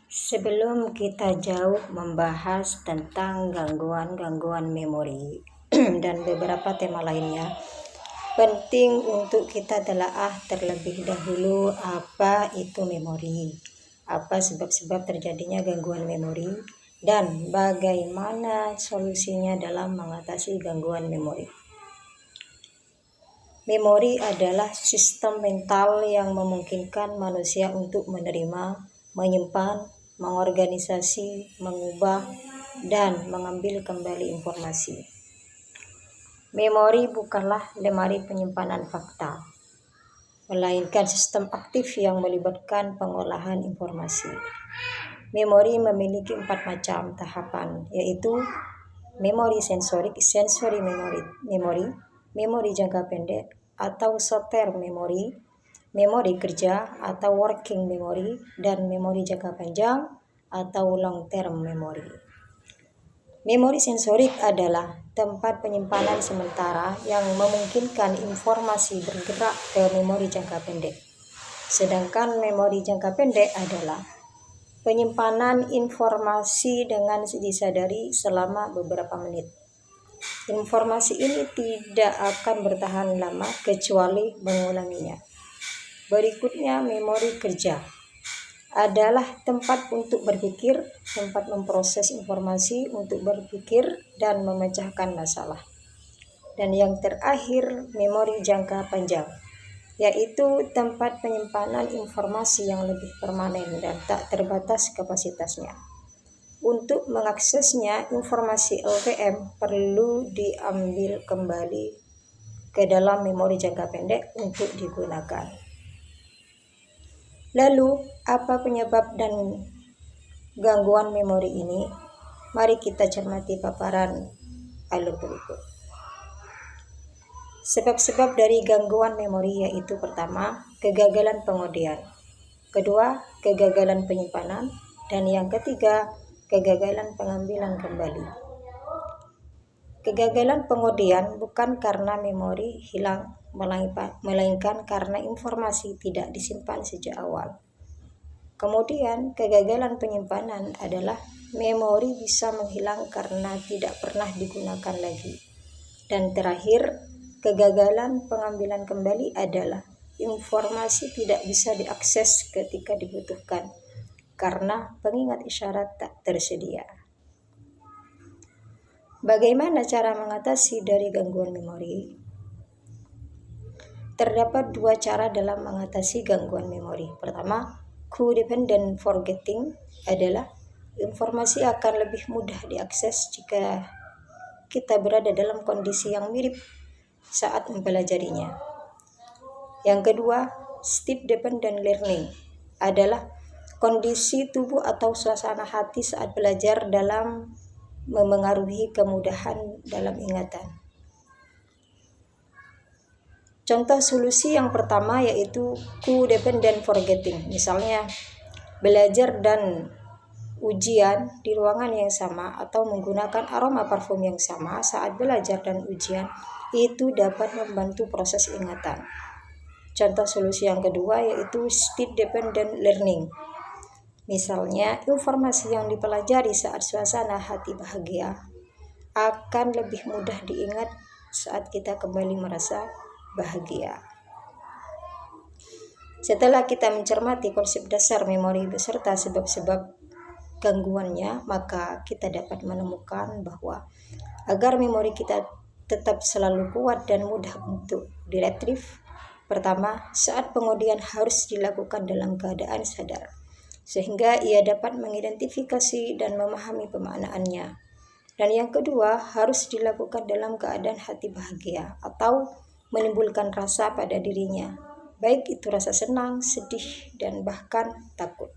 Sebelum kita jauh membahas tentang gangguan-gangguan memori dan beberapa tema lainnya, penting untuk kita telaah terlebih dahulu apa itu memori, apa sebab-sebab terjadinya gangguan memori, dan bagaimana solusinya dalam mengatasi gangguan memori. Memori adalah sistem mental yang memungkinkan manusia untuk menerima, menyimpan, mengorganisasi, mengubah, dan mengambil kembali informasi. Memori bukanlah lemari penyimpanan fakta, melainkan sistem aktif yang melibatkan pengolahan informasi. Memori memiliki 4 macam tahapan, yaitu memori sensorik, sensory memory, memori jangka pendek atau short-term memory, memori kerja atau working memory, dan memori jangka panjang atau long-term memory. Memori sensorik adalah tempat penyimpanan sementara yang memungkinkan informasi bergerak ke memori jangka pendek. Sedangkan memori jangka pendek adalah penyimpanan informasi dengan disadari selama beberapa menit. Informasi ini tidak akan bertahan lama kecuali mengulanginya. Berikutnya, memori kerja adalah tempat untuk berpikir, tempat memproses informasi untuk berpikir dan memecahkan masalah. Dan yang terakhir, memori jangka panjang, yaitu tempat penyimpanan informasi yang lebih permanen dan tak terbatas kapasitasnya. Untuk mengaksesnya, informasi LVM perlu diambil kembali ke dalam memori jangka pendek untuk digunakan. Lalu, apa penyebab dan gangguan memori ini? Mari kita cermati paparan alur berikut. Sebab-sebab dari gangguan memori yaitu pertama, kegagalan pengundian, kedua, kegagalan penyimpanan, dan yang ketiga, kegagalan pengambilan kembali. Kegagalan pengundian bukan karena memori hilang, melainkan karena informasi tidak disimpan sejak awal. Kemudian, kegagalan penyimpanan adalah memori bisa menghilang karena tidak pernah digunakan lagi. Dan terakhir, kegagalan pengambilan kembali adalah informasi tidak bisa diakses ketika dibutuhkan karena pengingat isyarat tak tersedia. Bagaimana cara mengatasi dari gangguan memori? Terdapat 2 cara dalam mengatasi gangguan memori. Pertama, codependent forgetting adalah informasi akan lebih mudah diakses jika kita berada dalam kondisi yang mirip saat mempelajarinya. Yang kedua, state dependent learning adalah kondisi tubuh atau suasana hati saat belajar dalam memengaruhi kemudahan dalam ingatan. Contoh solusi yang pertama yaitu codependent forgetting. Misalnya, belajar dan ujian di ruangan yang sama atau menggunakan aroma parfum yang sama saat belajar dan ujian itu dapat membantu proses ingatan. Contoh solusi yang kedua yaitu state dependent learning. Misalnya, informasi yang dipelajari saat suasana hati bahagia akan lebih mudah diingat saat kita kembali merasa bahagia. Setelah kita mencermati konsep dasar memori beserta sebab-sebab gangguannya, maka kita dapat menemukan bahwa agar memori kita tetap selalu kuat dan mudah untuk diretrieve, pertama, saat pengundian harus dilakukan dalam keadaan sadar, sehingga ia dapat mengidentifikasi dan memahami pemaknaannya. Dan yang kedua, harus dilakukan dalam keadaan hati bahagia atau menimbulkan rasa pada dirinya, baik itu rasa senang, sedih, dan bahkan takut.